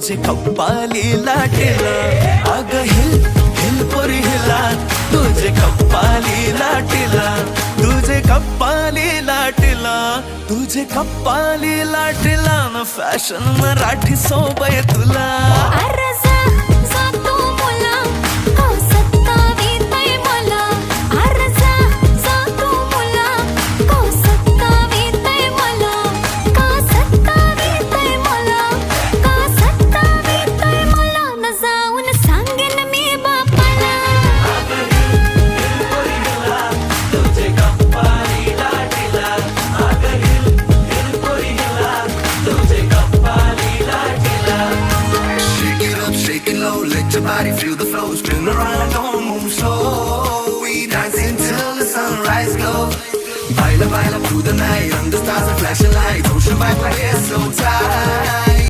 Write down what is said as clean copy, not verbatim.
तुझे कप्पाली लाटेला अग हिल हिल पोरी हिला तुझे कप्पाली लाटेला तुझे कप्पाली लाटेला तुझे कप्पाली लाटेला न फॅशन मराठी सोबय तुला Let your body feel the flow, spin around, don't move slow. We dancing till the sunrise glow. Baila, baila through the night, under stars and flashing lights. Ocean vibe like it's so tight.